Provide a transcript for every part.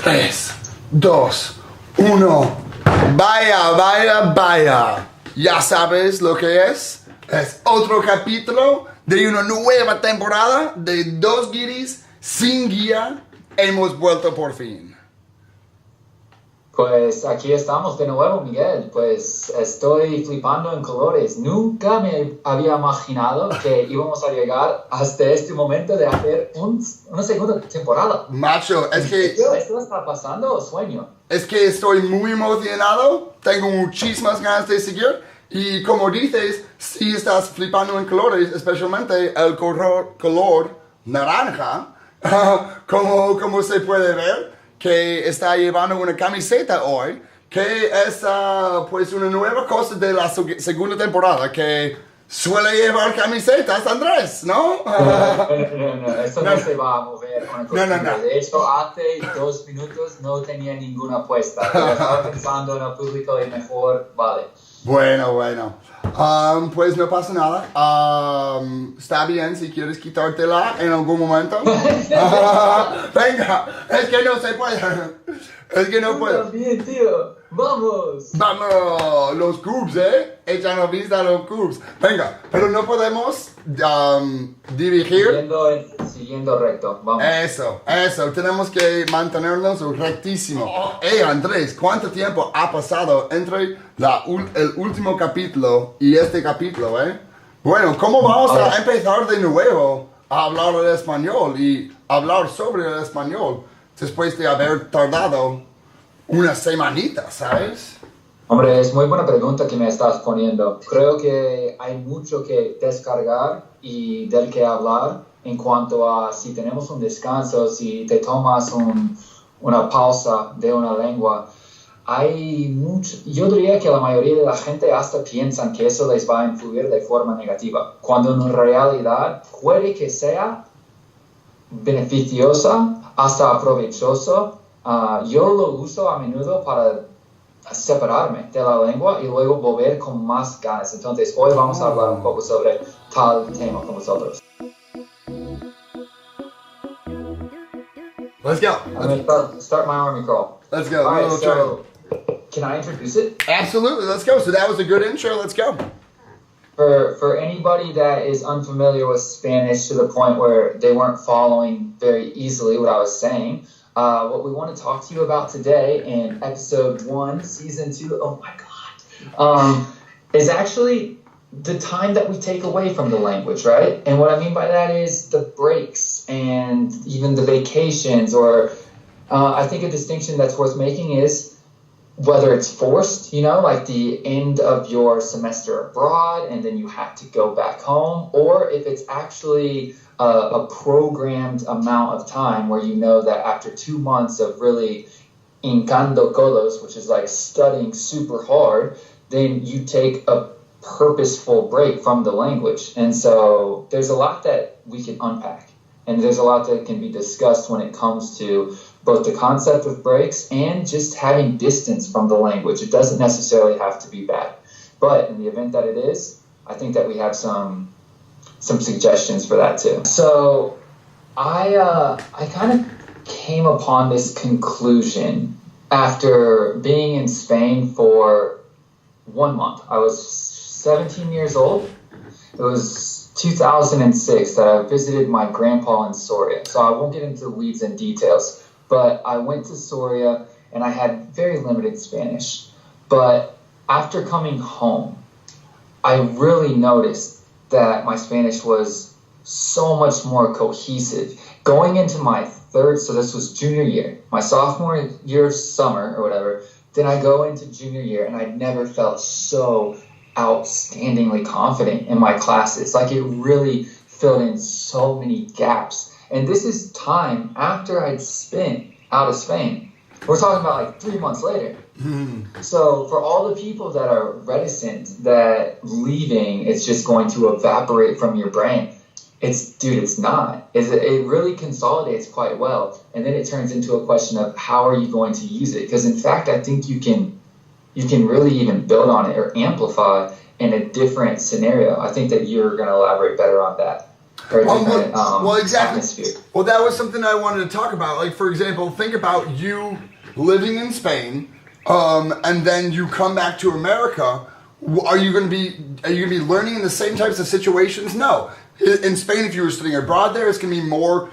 3, 2, 1. Vaya, vaya, vaya. Ya sabes lo que es. Es otro capítulo de una nueva temporada de Dos Guiris sin guía. Hemos vuelto por fin. Pues aquí estamos de nuevo, Miguel. Pues estoy flipando en colores. Nunca me había imaginado que íbamos a llegar hasta este momento de hacer una segunda temporada. Macho, es que... ¿Esto está pasando o sueño? Es que estoy muy emocionado. Tengo muchísimas ganas de seguir. Y como dices, si estás flipando en colores, especialmente el color naranja, como se puede ver, que está llevando una camiseta hoy, que es pues una nueva cosa de la segunda temporada, que suele llevar camisetas, Andrés, ¿no? No, eso no se va a mover con el costumbre. No. De hecho, hace 2 minutos no tenía ninguna apuesta. Pero estaba pensando en el público y mejor, vale. Bueno. Pues no pasa nada. Está bien si quieres quitártela en algún momento. Venga, es que no se puede. Es que no puedo. Bien, tío. Vamos. Vamos, los cubs, Echando vista a los cubs. Venga, pero no podemos dirigir. Siguiendo recto, vamos. Eso, tenemos que mantenernos rectísimo. Andrés, ¿cuánto tiempo ha pasado entre el último capítulo y este capítulo, Bueno, ¿cómo vamos a empezar de nuevo a hablar el español y hablar sobre el español después de haber tardado una semanita, ¿sabes? Hombre, es muy buena pregunta que me estás poniendo. Creo que hay mucho que descargar y del que hablar en cuanto a si tenemos un descanso, si te tomas una pausa de una lengua. Yo diría que la mayoría de la gente hasta piensan que eso les va a influir de forma negativa, cuando en realidad puede que sea beneficiosa, hasta provechoso. Yo lo uso a menudo para separarme de la lengua y luego volver con más ganas. Entonces, hoy vamos a hablar un poco sobre tal tema con vosotros. Let's go. I'm going to start my army crawl. Let's go. All right, so can I introduce it? Absolutely, let's go. So that was a good intro, let's go. For anybody that is unfamiliar with Spanish to the point where they weren't following very easily what I was saying, what we want to talk to you about today in episode 1, season 2, oh my God, is actually the time that we take away from the language, right? And what I mean by that is the breaks and even the vacations, or I think a distinction that's worth making is whether it's forced, like the end of your semester abroad and then you have to go back home, or if it's actually a programmed amount of time where you know that after 2 months of really hincando codos, which is like studying super hard, then you take a purposeful break from the language. And so there's a lot that we can unpack, and there's a lot that can be discussed when it comes to both the concept of breaks and just having distance from the language. It doesn't necessarily have to be bad, but in the event that it is, I think that we have some suggestions for that too. So I kind of came upon this conclusion after being in Spain for 1 month. I was 17 years old. It was 2006 that I visited my grandpa in Soria. So I won't get into the weeds and details, but I went to Soria and I had very limited Spanish. But after coming home, I really noticed that my Spanish was so much more cohesive. Going into my so this was junior year, my sophomore year summer or whatever, then I go into junior year and I never felt so outstandingly confident in my classes. Like, it really filled in so many gaps. And this is time after I'd spent out of Spain. We're talking about like 3 months later. So for all the people that are reticent that leaving is just going to evaporate from your brain, it's not. It really consolidates quite well. And then it turns into a question of how are you going to use it? Because in fact, I think you can really even build on it or amplify in a different scenario. I think that you're going to elaborate better on that. or a different well, exactly. atmosphere. Well, that was something I wanted to talk about. Like, for example, think about you living in Spain, and then you come back to America. Are you going to be learning in the same types of situations? No. In Spain, if you were studying abroad there, it's going to be more.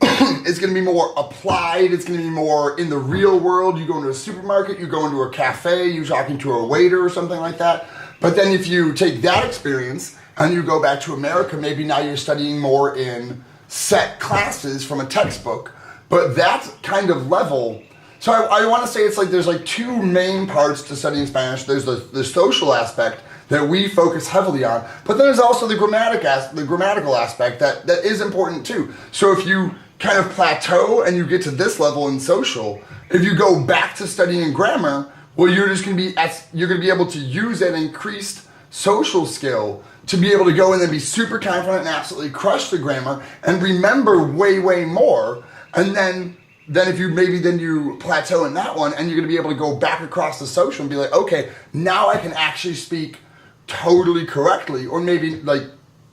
It's going to be more applied. It's going to be more in the real world. You go into a supermarket, you go into a cafe, you're talking to a waiter or something like that. But then if you take that experience and you go back to America, maybe now you're studying more in set classes from a textbook. But that kind of level. So I want to say it's like there's like two main parts to studying Spanish. There's the social aspect that we focus heavily on, but then there's also the grammatical aspect that is important too. So if you kind of plateau and you get to this level in social, if you go back to studying grammar, well, you're going to be able to use that increased social skill to be able to go in and be super confident and absolutely crush the grammar and remember way, way more. And then if you plateau in that one, and you're going to be able to go back across the social and be like, okay, now I can actually speak totally correctly, or maybe like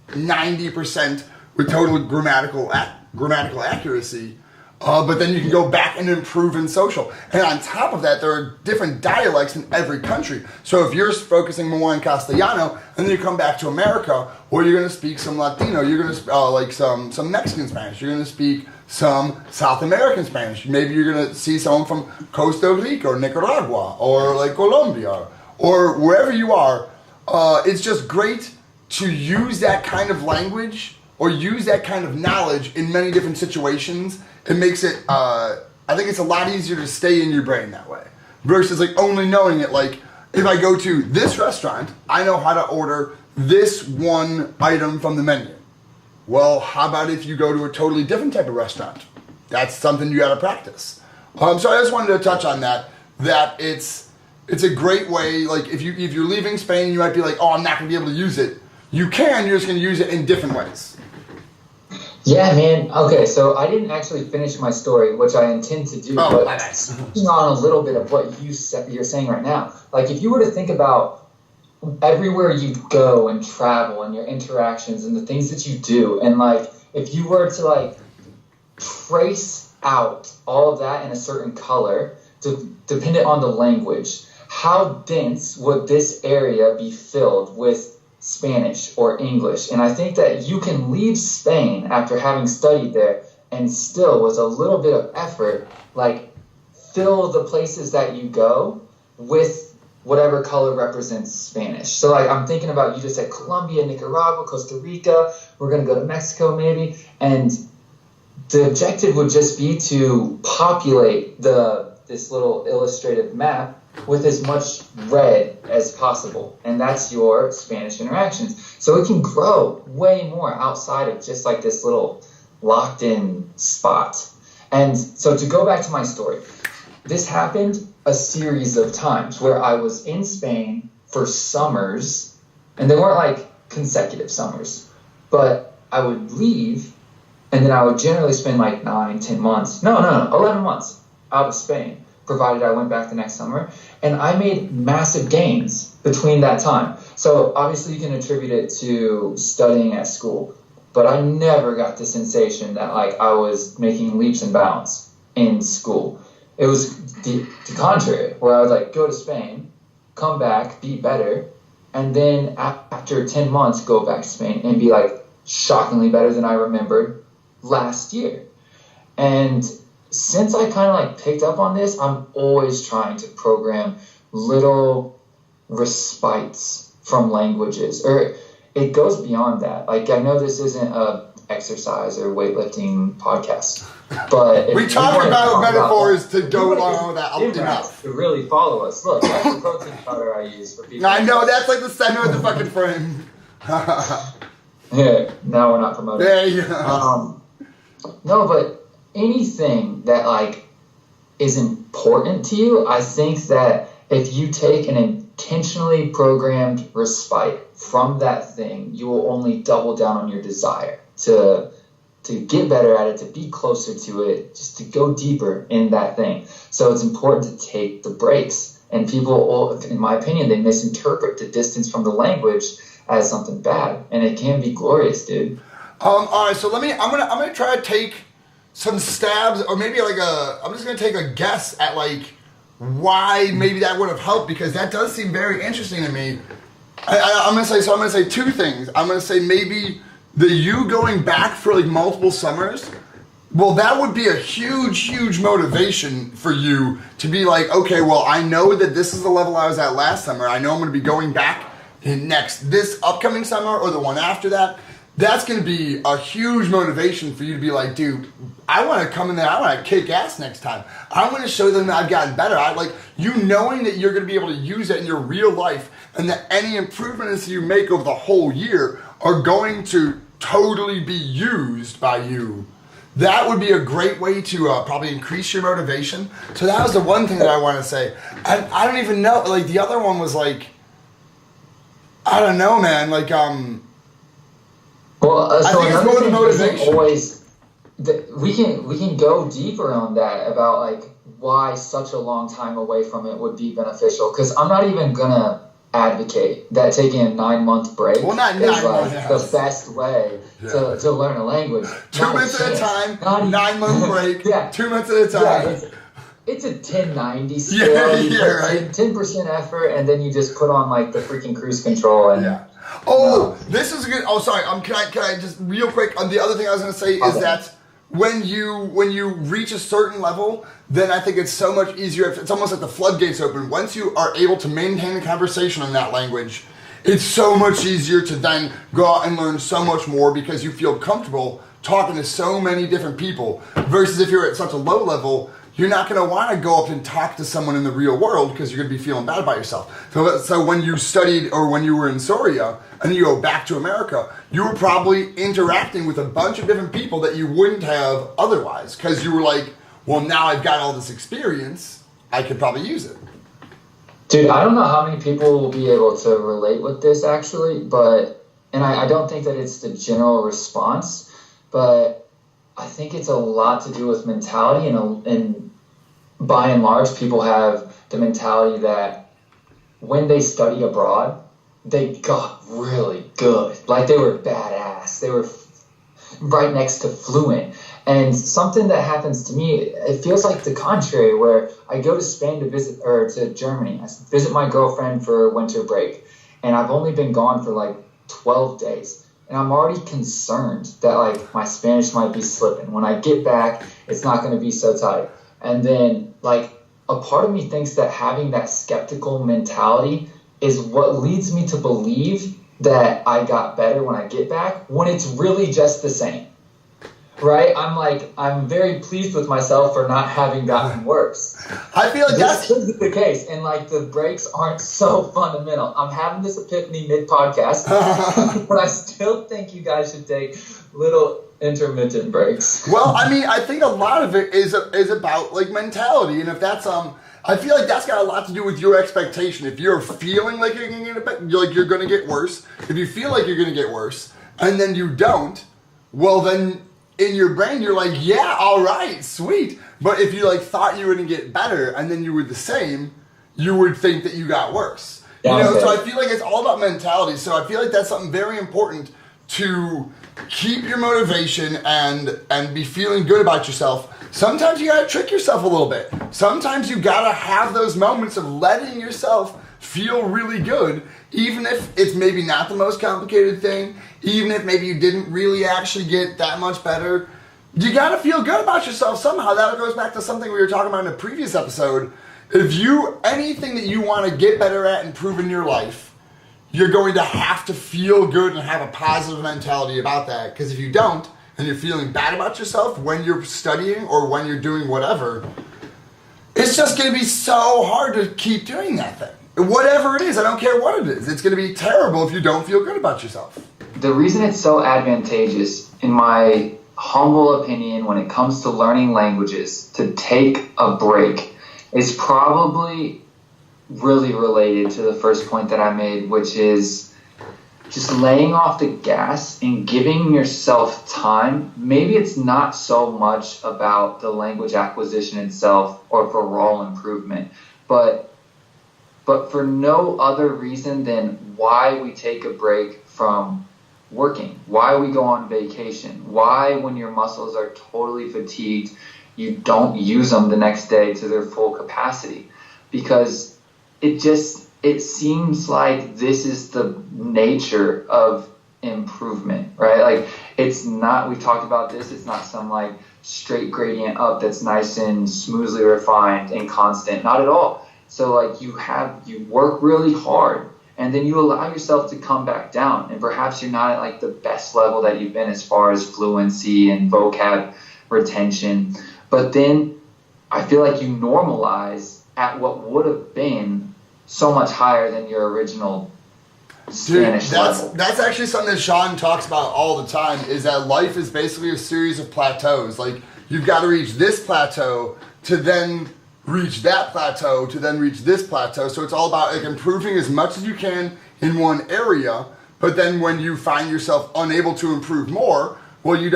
90% with total grammatical accuracy. But then you can go back and improve in social. And on top of that, there are different dialects in every country. So if you're focusing more on Castellano, and then you come back to America, well, you're going to speak some Latino, you're going to like some Mexican Spanish, you're going to speak some South American Spanish. Maybe you're going to see someone from Costa Rica or Nicaragua or like Colombia or wherever you are. It's just great to use that kind of language or use that kind of knowledge in many different situations. It makes it, I think it's a lot easier to stay in your brain that way versus like only knowing it. Like if I go to this restaurant, I know how to order this one item from the menu. Well, how about if you go to a totally different type of restaurant? That's something you got to practice. So I just wanted to touch on that it's a great way. Like if you're leaving Spain, you might be like, oh, I'm not going to be able to use it. You can, you're just going to use it in different ways. Yeah, man. Okay, so I didn't actually finish my story, which I intend to do, but speaking on a little bit of what you're saying right now. Like if you were to think about everywhere you go and travel and your interactions and the things that you do, and like if you were to like trace out all of that in a certain color, dependent on the language, how dense would this area be filled with Spanish or English? And I think that you can leave Spain after having studied there and still, with a little bit of effort, like fill the places that you go with whatever color represents Spanish. So like I'm thinking about, you just said Colombia, Nicaragua, Costa Rica, we're going to go to Mexico maybe, and the objective would just be to populate this little illustrative map with as much red as possible. And that's your Spanish interactions. So it can grow way more outside of just like this little locked in spot. And so to go back to my story, this happened a series of times where I was in Spain for summers, and they weren't like consecutive summers, but I would leave and then I would generally spend like 11 months out of Spain, provided I went back the next summer. And I made massive gains between that time. So obviously you can attribute it to studying at school, but I never got the sensation that like I was making leaps and bounds in school. It was the contrary, where I would like go to Spain, come back, be better, and then after 10 months go back to Spain and be like shockingly better than I remembered last year. And since I kind of like picked up on this, I'm always trying to program little respites from languages, or it goes beyond that. Like I know this isn't a exercise or weightlifting podcast, but we talk about metaphors to go along with that enough to really follow us. Look, that's the protein powder I use for people. I know that's like the center of the fucking frame. Yeah, now we're not promoting. There you go. No, but anything that like is important to you, I think that if you take an intentionally programmed respite from that thing, you will only double down on your desire to get better at it, to be closer to it, just to go deeper in that thing. So it's important to take the breaks. And people, in my opinion, they misinterpret the distance from the language as something bad, and it can be glorious, dude. All right, so I'm gonna try to take some stabs, or maybe I'm just gonna take a guess at like why maybe that would have helped, because that does seem very interesting to me. I'm gonna say two things. I'm gonna say maybe you going back for like multiple summers. Well, that would be a huge motivation for you to be like, okay, well, I know that this is the level I was at last summer. I know I'm going to be going back in this upcoming summer or the one after that. That's going to be a huge motivation for you to be like, dude, I want to come in there. I want to kick ass next time. I want to show them that I've gotten better. I like you knowing that you're going to be able to use it in your real life, and that any improvements you make over the whole year are going to totally be used by you. That would be a great way to probably increase your motivation. So that was the one thing that I want to say. I don't even know. Like the other one was like, I don't know, man. Like Well, I so think it's another more the thing motivation. isn't always we can go deeper on that about like why such a long time away from it would be beneficial. Because I'm not even gonna advocate that taking a 9-month break Well, not is 9 like months. the best way to learn a language. 2 months at a time, 9-month break, Yeah. 2 months at a time. Yeah, it's a 10-90 scale. You put right. 10% effort, and then you just put on like the freaking cruise control. And Yeah. Oh, this is a good. Oh, sorry. Can I just real quick? The other thing I was going to say is that when you reach a certain level, then I think it's so much easier. It's almost like the floodgates open. Once you are able to maintain a conversation in that language, it's so much easier to then go out and learn so much more, because you feel comfortable talking to so many different people. Versus if you're at such a low level, you're not going to want to go up and talk to someone in the real world, because you're going to be feeling bad about yourself. So when you studied, or when you were in Soria and you go back to America, you were probably interacting with a bunch of different people that you wouldn't have otherwise, because you were like, well, now I've got all this experience, I could probably use it. Dude, I don't know how many people will be able to relate with this actually, and I don't think that it's the general response, but I think it's a lot to do with mentality, and by and large, people have the mentality that when they study abroad, they got really good. Like they were badass. They were right next to fluent. And something that happens to me, it feels like the contrary, where I go to Spain to visit, or to Germany. I visit my girlfriend for winter break, and I've only been gone for like 12 days. And I'm already concerned that like my Spanish might be slipping. When I get back, it's not going to be so tight. And then like a part of me thinks that having that skeptical mentality is what leads me to believe that I got better when I get back, when it's really just the same. Right? I'm very pleased with myself for not having gotten worse. I feel like this is the case, and like the breaks aren't so fundamental. I'm having this epiphany mid-podcast, but I still think you guys should take little intermittent breaks. Well, I mean, I think a lot of it is about like mentality, and if that's I feel like that's got a lot to do with your expectation. If you're feeling like you're going to get worse, if you feel like you're going to get worse, and then you don't, well then in your brain you're like, yeah, all right, sweet. But if you like thought you were going to get better and then you were the same, you would think that you got worse. Yeah, you know, okay. so I feel like it's all about mentality. So I feel like that's something very important to keep your motivation and be feeling good about yourself. Sometimes you gotta trick yourself a little bit. Sometimes you gotta have those moments of letting yourself feel really good, even if it's maybe not the most complicated thing, even if maybe you didn't really actually get that much better. You gotta feel good about yourself somehow. That goes back to something we were talking about in a previous episode. Anything that you want to get better at and improve in your life, you're going to have to feel good and have a positive mentality about that. Because if you don't, and you're feeling bad about yourself when you're studying or when you're doing whatever, it's just going to be so hard to keep doing that thing. Whatever it is, I don't care what it is. It's going to be terrible if you don't feel good about yourself. The reason it's so advantageous, in my humble opinion, when it comes to learning languages, to take a break is probably really related to the first point that I made, which is just laying off the gas and giving yourself time. Maybe it's not so much about the language acquisition itself or for role improvement, but for no other reason than why we take a break from working, why we go on vacation, why when your muscles are totally fatigued, you don't use them the next day to their full capacity. Because it seems like this is the nature of improvement, right? Like, it's not, we've talked about this, it's not some like straight gradient up that's nice and smoothly refined and constant, not at all. So like you work really hard, and then you allow yourself to come back down, and perhaps you're not at like the best level that you've been as far as fluency and vocab retention, but then I feel like you normalize at what would have been so much higher than your original Spanish level. That's actually something that Sean talks about all the time, is that life is basically a series of plateaus. Like, you've got to reach this plateau to then reach that plateau to then reach this plateau. So it's all about like improving as much as you can in one area, but then when you find yourself unable to improve more, well, you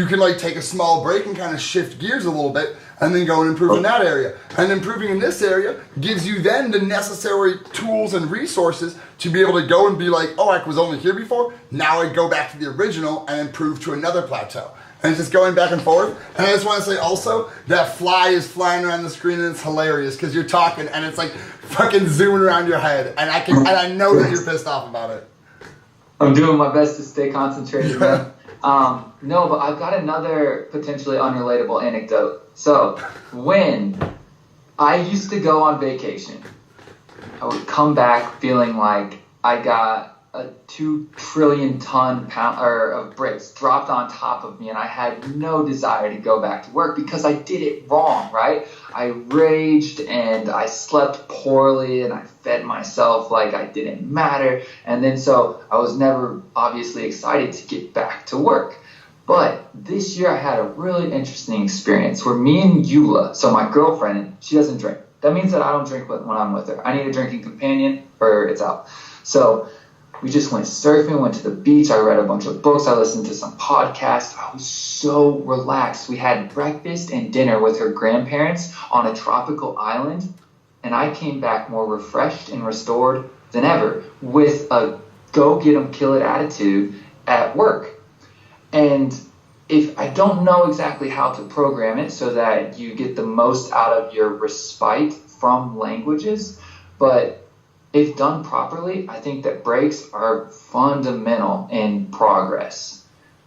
can like take a small break and kind of shift gears a little bit and then go and improve in that area. And improving in this area gives you then the necessary tools and resources to be able to go and be like, oh, I was only here before, now I go back to the original and improve to another plateau. And it's just going back and forth. And I just want to say also, that fly is flying around the screen and it's hilarious because you're talking and it's like fucking zooming around your head. And I know that you're pissed off about it. I'm doing my best to stay concentrated, man. No, but I've got another potentially unrelatable anecdote. So, when I used to go on vacation, I would come back feeling like I got a 2 trillion ton of bricks dropped on top of me, and I had no desire to go back to work because I did it wrong, right? I raged and I slept poorly and I fed myself like I didn't matter, and then so I was never obviously excited to get back to work. But this year I had a really interesting experience where me and Eula, so my girlfriend, she doesn't drink. That means that I don't drink when I'm with her. I need a drinking companion or it's out. So we just went surfing, went to the beach. I read a bunch of books. I listened to some podcasts. I was so relaxed. We had breakfast and dinner with her grandparents on a tropical island. And I came back more refreshed and restored than ever with a go get 'em, kill it attitude at work. And if I don't know exactly how to program it so that you get the most out of your respite from languages, but if done properly, I think that breaks are fundamental in progress.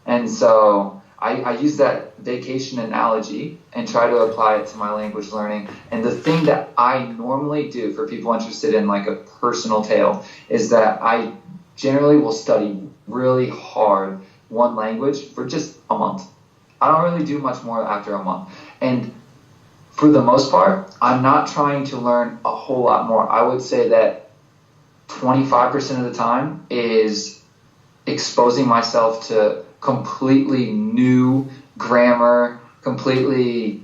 And so I use that vacation analogy and try to apply it to my language learning. And the thing that I normally do for people interested in like a personal tale is that I generally will study really hard one language for just a month. I don't really do much more after a month. And for the most part, I'm not trying to learn a whole lot more. I would say that 25% of the time is exposing myself to completely new grammar, completely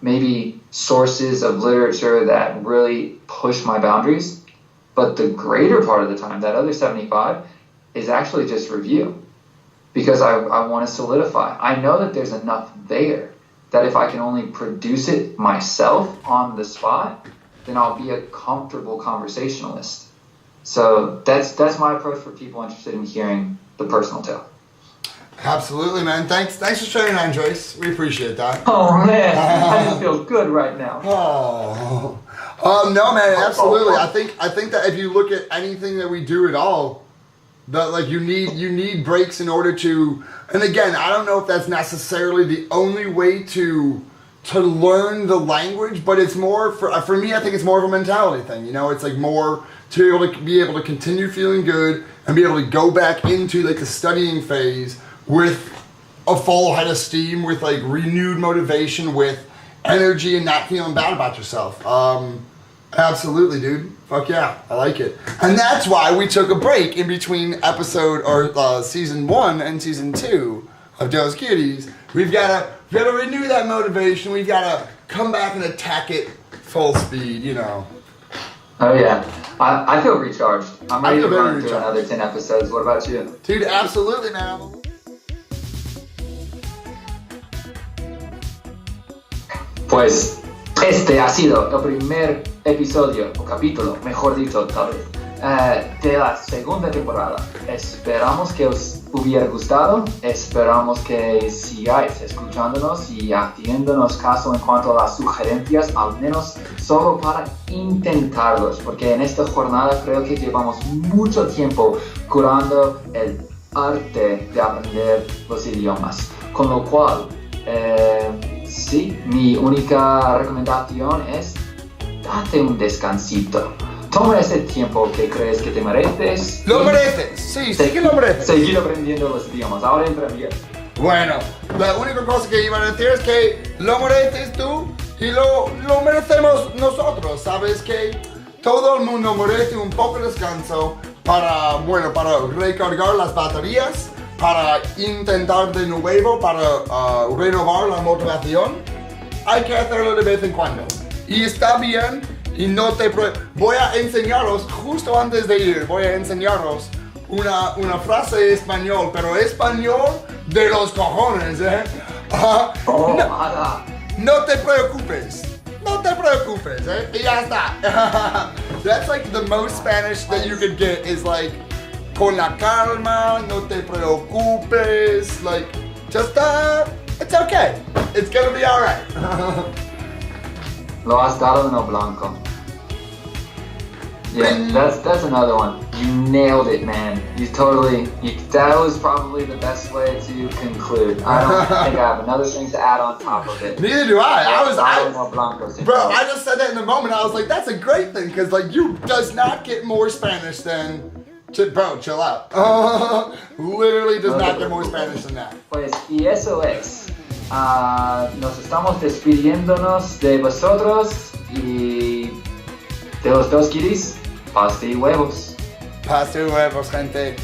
maybe sources of literature that really push my boundaries. But the greater part of the time, that other 75, is actually just review. Because I want to solidify. I know that there's enough there that if I can only produce it myself on the spot, then I'll be a comfortable conversationalist. So that's my approach for people interested in hearing the personal tale. Absolutely, man. Thanks for sharing, Andres. We appreciate that. Oh man, I just feel good right now. No, man, absolutely. I think that if you look at anything that we do at all, that like you need breaks in order to, and again, I don't know if that's necessarily the only way to learn the language, but it's more for me. I think it's more of a mentality thing. You know, it's like more to be able to continue feeling good and be able to go back into like the studying phase with a full head of steam, with like renewed motivation, with energy, and not feeling bad about yourself. Absolutely, dude. Fuck yeah, I like it. And that's why we took a break in between season 1 and season 2 of Dos Guiris. We've got to renew that motivation. We've got to come back and attack it full speed, you know. Oh yeah, I feel recharged. I'm ready to run through another 10 episodes. What about you? Dude, absolutely, man. Pues este ha sido el primer episodio, o capítulo, mejor dicho, tal vez, de la segunda temporada. Esperamos que os hubiera gustado. Esperamos que sigáis escuchándonos y haciéndonos caso en cuanto a las sugerencias, al menos solo para intentarlos, porque en esta jornada creo que llevamos mucho tiempo curando el arte de aprender los idiomas. Con lo cual, sí, mi única recomendación es date un descansito. Toma ese tiempo que crees que te mereces. Lo mereces, sí que lo mereces. Seguir aprendiendo los idiomas. Ahora entra Miguel. Bueno, la única cosa que iba a decir es que lo mereces tú y lo merecemos nosotros. Sabes que todo el mundo merece un poco de descanso para recargar las baterías, para intentar de nuevo, para renovar la motivación. Hay que hacerlo de vez en cuando. Y está bien, y voy a enseñaros, justo antes de ir, voy a enseñaros una frase español, pero español de los cojones, ¿eh? No te preocupes, ¿eh? Y ya está. That's like the most Spanish that you could get is like, con la calma, no te preocupes, like, just, it's okay. It's gonna be alright. Lo has dado en el blanco. Yeah, that's another one. You nailed it, man. That was probably the best way to conclude. I don't think I have another thing to add on top of it. Neither do I. Bro, I just said that in the moment. I was like, that's a great thing, because like you does not get more Spanish than, bro, chill out. Literally does not get more Spanish than that. Pues, y eso es. Nos estamos despidiéndonos de vosotros y de los dos Guiris. Pasta y huevos. Pasta y huevos, gente.